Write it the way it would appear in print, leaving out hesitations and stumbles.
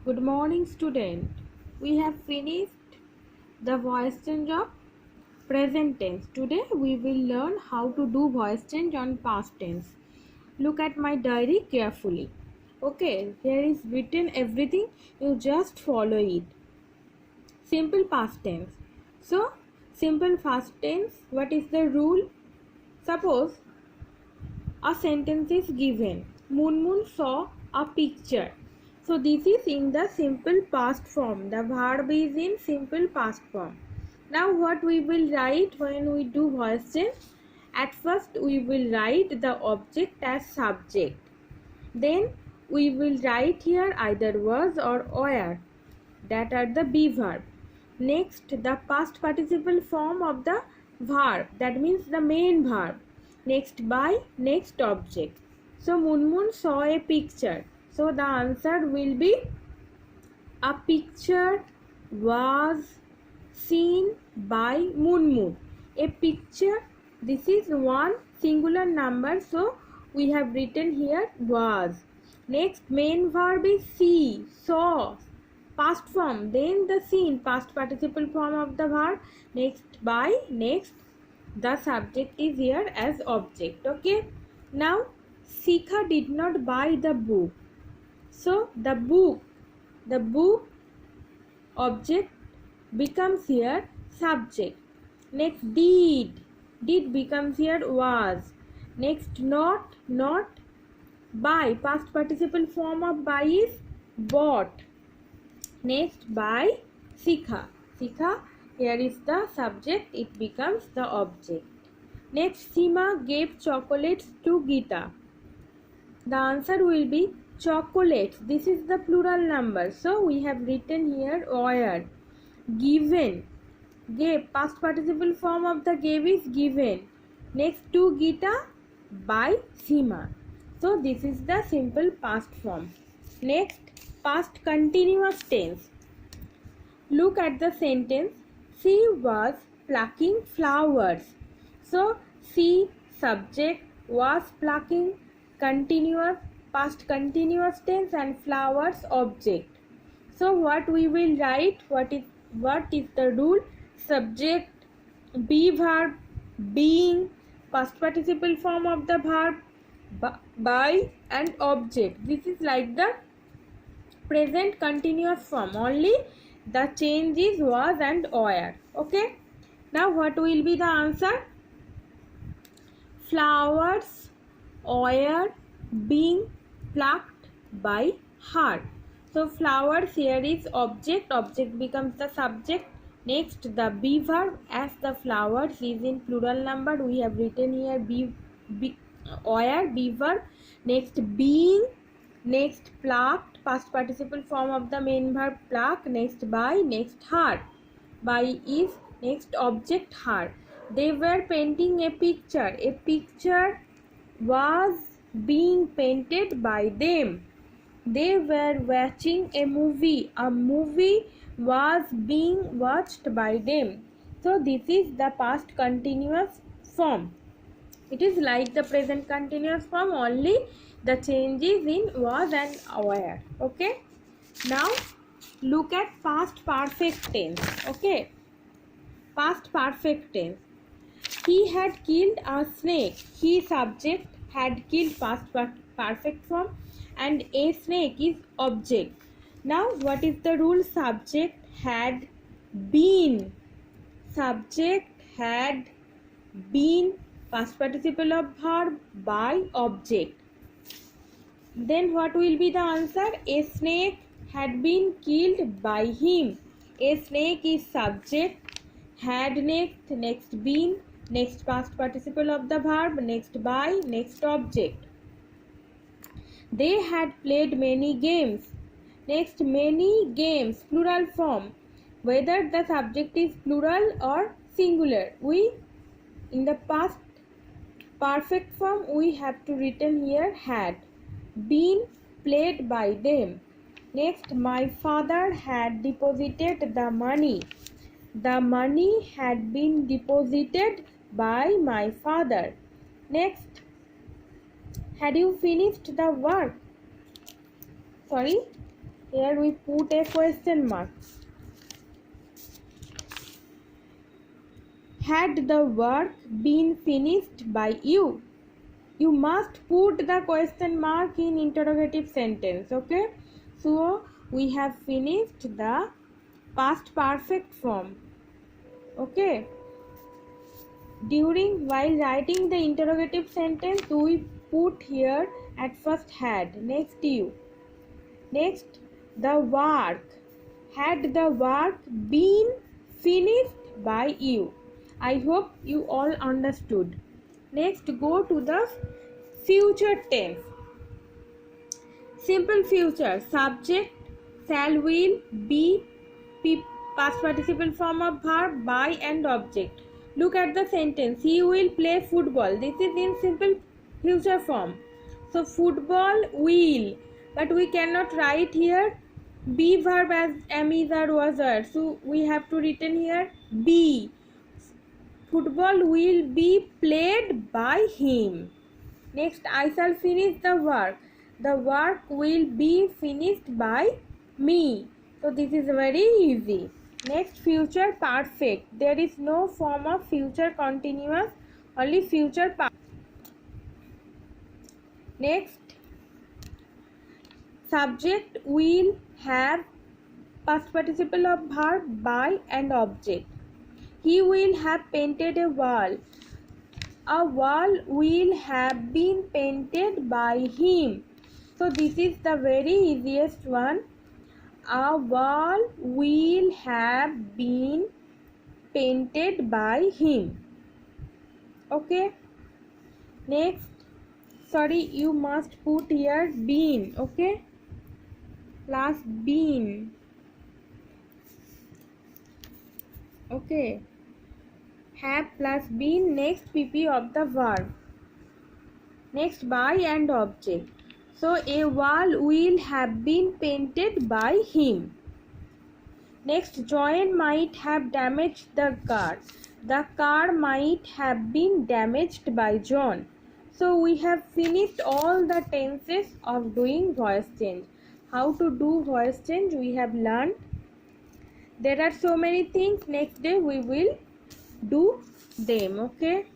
Good morning, student. We have finished the voice change of present tense. Today we will learn how to do voice change on past tense. Look at my diary carefully. Okay, here is written everything. You just follow it. Simple past tense. So, simple past tense, what is the rule? Suppose a sentence is given. Moon saw a picture. So this is in the simple past form. The verb is in simple past form. Now what we will write when we do voice change? At first we will write the object as subject. Then we will write here either was or were. That are the be verb. Next, the past participle form of the verb. That means the main verb. Next, by, next object. So, Moon saw a picture. So, the answer will be a picture was seen by Moon. A picture, this is one singular number. So, we have written here was. Next, main verb is see, saw, past form, then the seen, past participle form of the verb, next by, next the subject is here as object. Okay, now Sikha did not buy the book, so the book object becomes here subject. Next, did becomes here was. Next, not buy, past participle form of buy is bought. Next, by Sikha. Sikha, here is the subject, it becomes the object. Next, Sima gave chocolates to Gita. The answer will be chocolates. This is the plural number. So, we have written here were. Given. Gave, past participle form of the gave is given. Next, to Gita by Sima. So, this is the simple past form. Next, past continuous tense. Look at the sentence. She was plucking flowers. So, she subject was plucking, continuous, past continuous tense, and flowers object. So, what we will write? What is the rule? Subject, be verb, being, past participle form of the verb, by, and object. This is like the present continuous form, only the change is was and were. Okay, now what will be the answer? Flowers were being plucked by her. So flowers here is object becomes the subject. Next, the be verb, as the flowers is in plural number, we have written here were, be verb. Next, being. Next, plucked, past participle form of the main verb pluck. Next, by. Next, her. By is next object her. They were painting a picture. A picture was being painted by them. They were watching a movie. A movie was being watched by them. So this is the past continuous form. It is like the present continuous form, only the changes in was and were. Okay, now look at past perfect tense. Okay, past perfect tense. He had killed a snake. He subject, had killed, past perfect form, and a snake is object. Now what is the rule? Subject had been, subject had been, past participle of verb, by, object. Then what will be the answer? A snake had been killed by him. A snake is subject, had next been, next past participle of the verb, next by, next object. They had played many games. Next, many games, plural form. Whether the subject is plural or singular, we in the past perfect form we have to written here had been played by them. Next, my father had deposited the money. The money had been deposited by my father. Next, had you finished the work? Sorry. Here we put a question mark. Had the work been finished by you? You must put the question mark in interrogative sentence. Okay, so we have finished the past perfect form. Okay, while writing the interrogative sentence, we put here at first had, next you, next the work. Had the work been finished by you? I hope you all understood. Next, go to the future tense. Simple future, subject shall, will, be, past participle form of verb, by and object. Look at the sentence. He will play football. This is in simple future form. So football will, but we cannot write here be verb as am, is, or was, are. So we have to written here be. Football will be played by him. Next, I shall finish the work. The work will be finished by me. So this is very easy. Next, future perfect. There is no form of future continuous, only future perfect. Next, subject will have past participle of verb, by and object. He will have painted a wall. A wall will have been painted by him. So this is the very easiest one. A wall will have been painted by him. Okay. Next, sorry, you must put here been. Okay. Plus been. Okay. Have plus been, next pp of the verb. Next, by and object. So a wall will have been painted by him. Next, John might have damaged the car. The car might have been damaged by John. So we have finished all the tenses of doing voice change. How to do voice change we have learned. There are so many things. Next day we will do them. Okay.